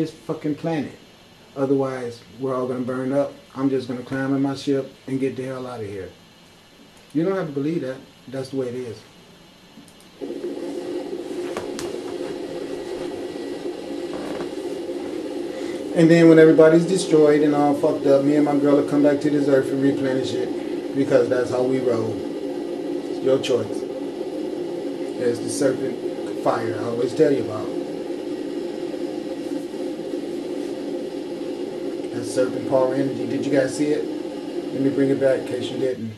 this fucking planet. Otherwise, we're all gonna burn up. I'm just gonna climb in my ship and get the hell out of here. You don't have to believe that. That's the way it is. And then when everybody's destroyed and all fucked up, me and my girl will come back to this earth and replenish it. Because that's how we roll. It's your choice. There's the serpent fire I always tell you about. That serpent power energy. Did you guys see it? Let me bring it back in case you didn't.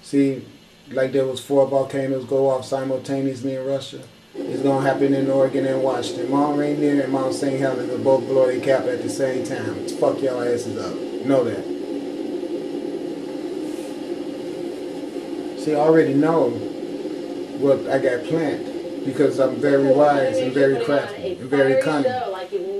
See, like there was 4 volcanoes go off simultaneously in Russia. It's going to happen in Oregon and Washington. Mount Rainier and Mount St. Helens will both blow their cap at the same time. It's fuck y'all asses up. Know that. See, I already know what I got planned because I'm very wise and very crafty and very cunning.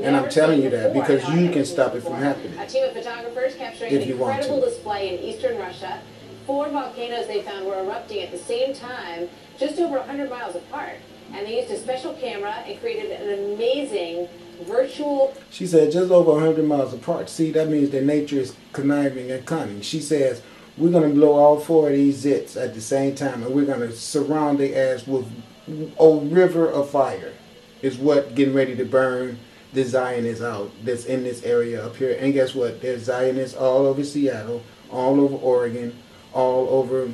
And I'm telling you that because you can stop it from happening. A team of photographers capturing an incredible display in eastern Russia. 4 volcanoes they found were erupting at the same time, just over 100 miles apart. And they used a special camera and created an amazing virtual... She said just over 100 miles apart. See, that means that nature is conniving and cunning. She says, we're going to blow all 4 of these zits at the same time, and we're going to surround their ass with a river of fire. Is what getting ready to burn the Zionists out that's in this area up here. And guess what? There's Zionists all over Seattle, all over Oregon, all over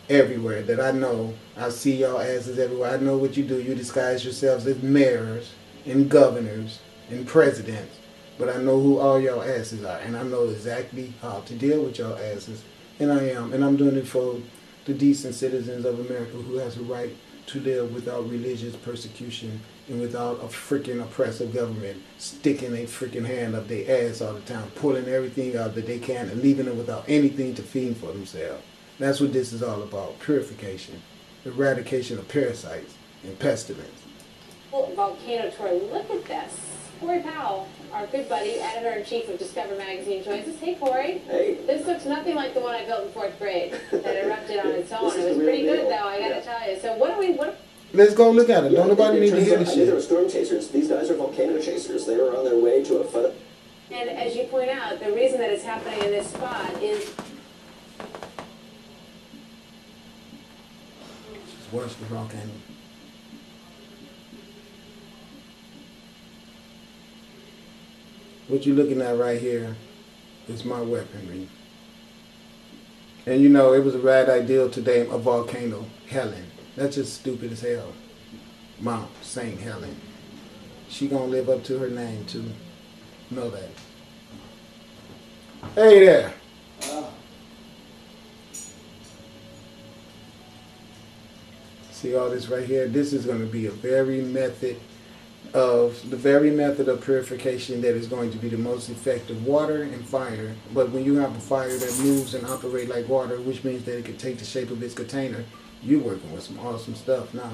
everywhere that I know. I see y'all asses everywhere. I know what you do. You disguise yourselves as mayors and governors and presidents. But I know who all y'all asses are. And I know exactly how to deal with y'all asses. And I am. And I'm doing it for the decent citizens of America who has a right to live without religious persecution and without a freaking oppressive government sticking a freaking hand up their ass all the time, pulling everything out that they can and leaving them without anything to feed for themselves. That's what this is all about. Purification. Eradication of parasites and pestilence. Volcano tour. Look at this. Corey Powell, our good buddy, editor-in-chief of Discover Magazine, joins us. Hey, Corey. Hey. This looks nothing like the one I built in 4th grade that erupted on its own. It was pretty good, though, I gotta tell you. So Let's go look at it. Don't nobody need to hear this shit. They were storm chasers. These guys are volcano chasers. They were on their way to a fun... And as you point out, the reason that it's happening in this spot is... Just watch the volcano. What you're looking at right here is my weaponry. And you know, it was a rad idea to name a volcano Helen. That's just stupid as hell. Mount St. Helen. She gonna live up to her name too. Know that. Hey there. See all this right here? This is gonna be the very method of purification that is going to be the most effective. Water and fire. But when you have a fire that moves and operates like water, which means that it can take the shape of its container, you're working with some awesome stuff now.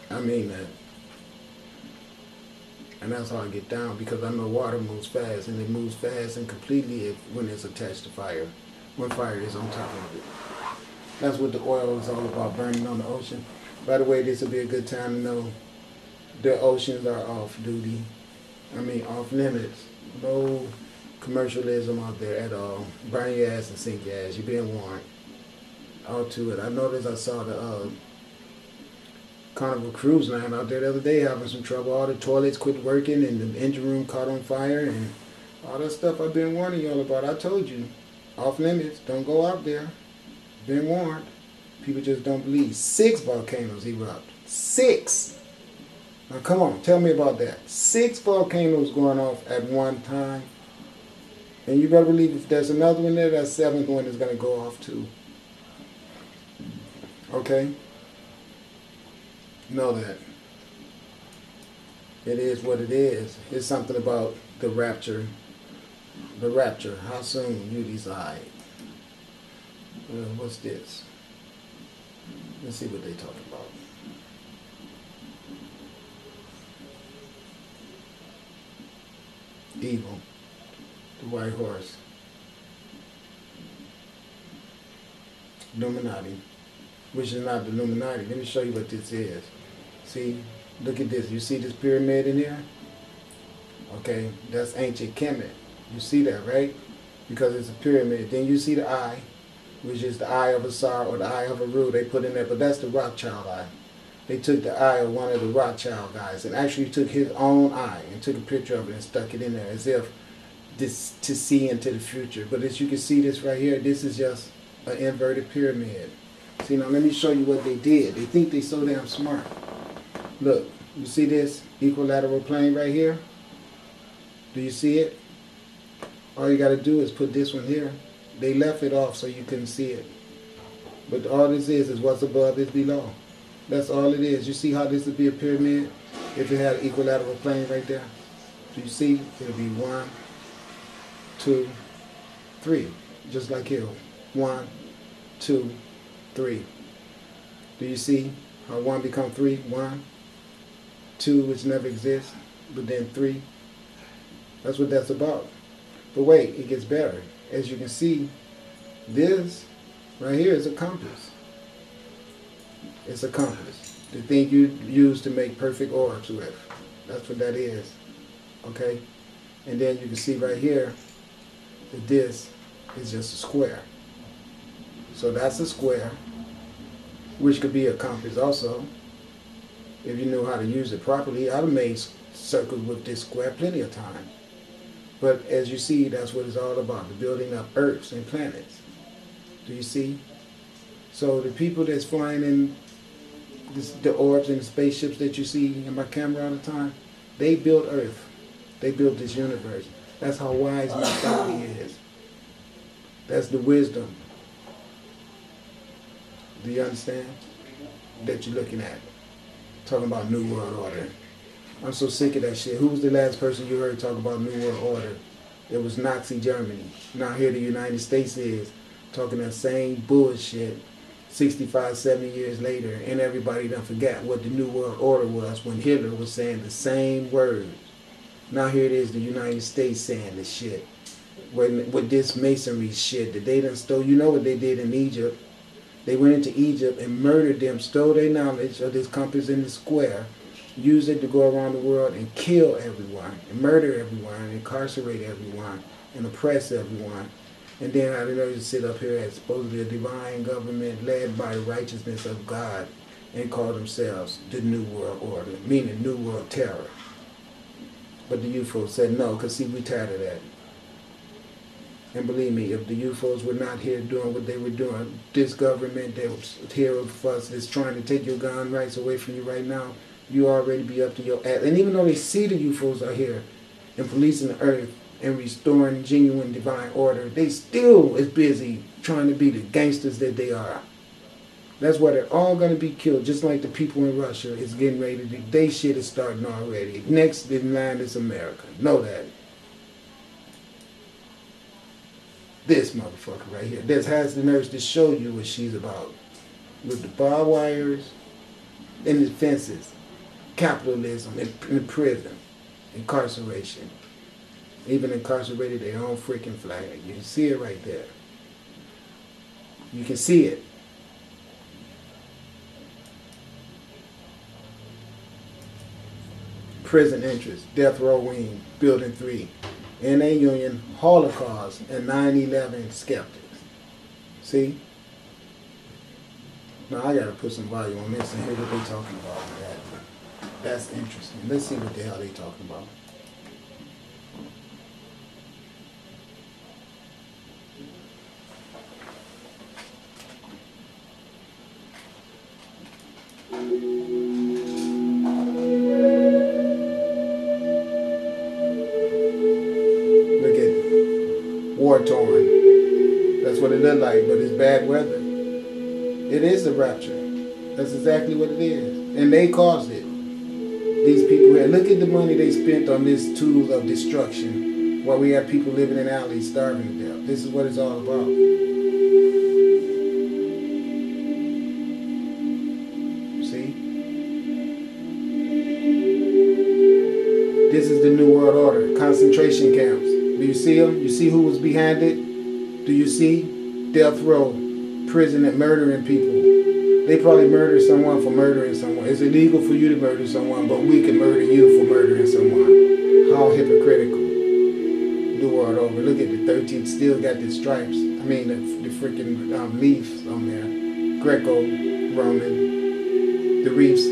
I mean that. And that's how I get down, because I know water moves fast, and it moves fast and completely when it's attached to fire, when fire is on top of it. That's what the oil is all about, burning on the ocean. By the way, this will be a good time to know the oceans are off duty. I mean, off limits. No commercialism out there at all. Burn your ass and sink your ass. You're being warned. All to it. I noticed I saw the Carnival Cruise Line out there the other day having some trouble. All the toilets quit working and the engine room caught on fire and all that stuff I've been warning y'all about. I told you. Off limits. Don't go out there. Been warned. People just don't believe. 6 volcanoes erupt. 6! Now come on, tell me about that. 6 volcanoes going off at one time. And you better believe if there's another one there, that 7th one is going to go off too. Okay? Know that. It is what it is. It's something about the rapture. The rapture. How soon you decide. What's this? Let's see what they talking about. Evil. The white horse. Illuminati. Which is not the Illuminati. Let me show you what this is. See? Look at this. You see this pyramid in here? Okay, that's ancient Kemet. You see that, right? Because it's a pyramid. Then you see the eye, which is the eye of Asar or the eye of Aru. They put in there, but that's the Rothschild eye. They took the eye of one of the Rothschild guys and actually took his own eye and took a picture of it and stuck it in there as if this to see into the future. But as you can see this right here, this is just an inverted pyramid. See, now let me show you what they did. They think they're so damn smart. Look, you see this equilateral plane right here? Do you see it? All you got to do is put this one here. They left it off so you couldn't see it. But all this is what's above is below. That's all it is. You see how this would be a pyramid if it had an equilateral plane right there? Do you see? It'll be 1, 2, 3. Just like here. 1, 2, 3. Do you see how 1 become 3? 1, 2, which never exists, but then 3. That's what that's about. But wait, it gets better. As you can see, this right here is a compass. It's a compass. The thing you use to make perfect orbs with. That's what that is. Okay? And then you can see right here that this is just a square. So that's a square, which could be a compass also. If you knew how to use it properly, I'd have made circles with this square plenty of times. But as you see, that's what it's all about, the building up Earths and planets. Do you see? So the people that's flying in the orbs and the spaceships that you see in my camera all the time, they built Earth. They built this universe. That's how wise mentality is. That's the wisdom. Do you understand? That you're looking at. Talking about New World Order. I'm so sick of that shit. Who was the last person you heard talk about New World Order? It was Nazi Germany. Now here the United States is talking that same bullshit 65, 70 years later, and everybody done forgot what the New World Order was when Hitler was saying the same words. Now here it is, the United States saying this shit. With this masonry shit that they done stole. You know what they did in Egypt? They went into Egypt and murdered them, stole their knowledge of this compass in the square, used it to go around the world and kill everyone, and murder everyone, and incarcerate everyone, and oppress everyone. And then I know you sit up here as supposedly a divine government led by the righteousness of God and call themselves the New World Order, meaning New World Terror. But the UFOs said no, because see, we tired of that. And believe me, if the UFOs were not here doing what they were doing, this government that was here for us that's trying to take your gun rights away from you right now, you already be up to your ass. And even though they see the UFOs are here and policing the earth and restoring genuine divine order, they still is busy trying to be the gangsters that they are. That's why they're all going to be killed, just like the people in Russia is getting ready to. They shit is starting already. Next in line is America. Know that. This motherfucker right here. This has the nerves to show you what she's about. With the barbed wires and the fences. Capitalism in prison. Incarceration. Even incarcerated their own freaking flag. You can see it right there. You can see it. Prison entrance, death row wing, building 3, NA Union, Holocaust, and 9/11 skeptics. See? Now I gotta put some volume on this and hear what they talking about. That's interesting. Let's see what the hell they talking about. War-torn. That's what it looked like, but it's bad weather. It is a rapture. That's exactly what it is. And they caused it. These people here, look at the money they spent on this tool of destruction while we have people living in alleys starving to death. This is what it's all about. See? This is the New World Order. Concentration camps. Do you see them? You see who was behind it? Do you see? Death row, prison and murdering people. They probably murdered someone for murdering someone. It's illegal for you to murder someone, but we can murder you for murdering someone. How hypocritical. The world over. Look at the 13th, still got the stripes. I mean, the freaking leaves on there. Greco-Roman. The reefs.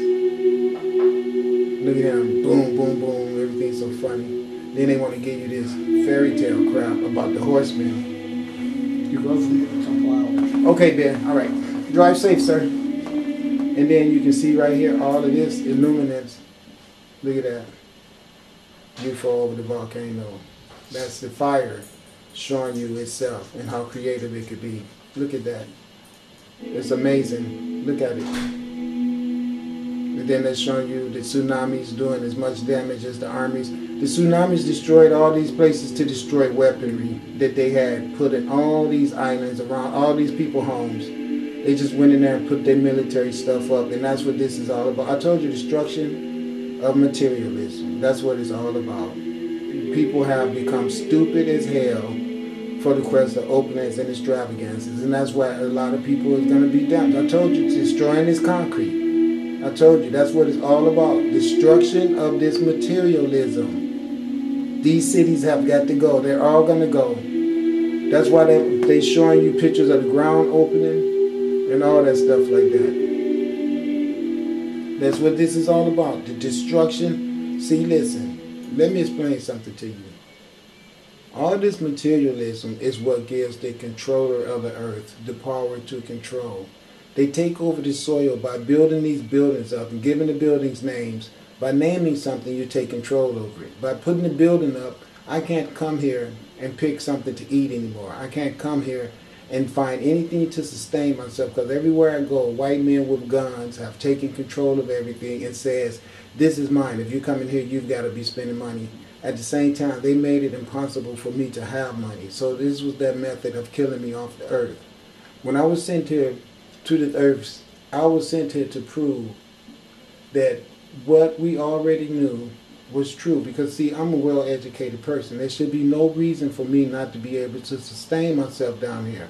Look at him. Boom, boom, boom. Everything's so funny. Then they want to give you this fairy tale crap about the horseman. You go from some flowers. Okay, Ben. All right. Drive safe, sir. And then you can see right here all of this illuminance. Look at that. UFO over the volcano. That's the fire showing you itself and how creative it could be. Look at that. It's amazing. Look at it. And then they're showing you the tsunamis doing as much damage as the armies. The tsunamis destroyed all these places to destroy weaponry that they had put in all these islands around all these people's homes. They just went in there and put their military stuff up, and that's what this is all about. I told you, destruction of materialism. That's what it's all about. People have become stupid as hell for the quest of openness and extravagances, and that's why a lot of people is going to be damned. I told you, destroying this concrete. I told you, that's what it's all about. Destruction of this materialism. These cities have got to go. They're all going to go. That's why they showing you pictures of the ground opening and all that stuff like that. That's what this is all about. The destruction. See, listen. Let me explain something to you. All this materialism is what gives the controller of the earth the power to control. They take over the soil by building these buildings up and giving the buildings names. By naming something, you take control over it. By putting the building up, I can't come here and pick something to eat anymore. I can't come here and find anything to sustain myself, because everywhere I go, white men with guns have taken control of everything and says, this is mine. If you come in here, you've got to be spending money. At the same time, they made it impossible for me to have money. So this was their method of killing me off the earth. When I was sent here to the earth, I was sent here to prove that what we already knew was true. Because see, I'm a well-educated person. There should be no reason for me not to be able to sustain myself down here.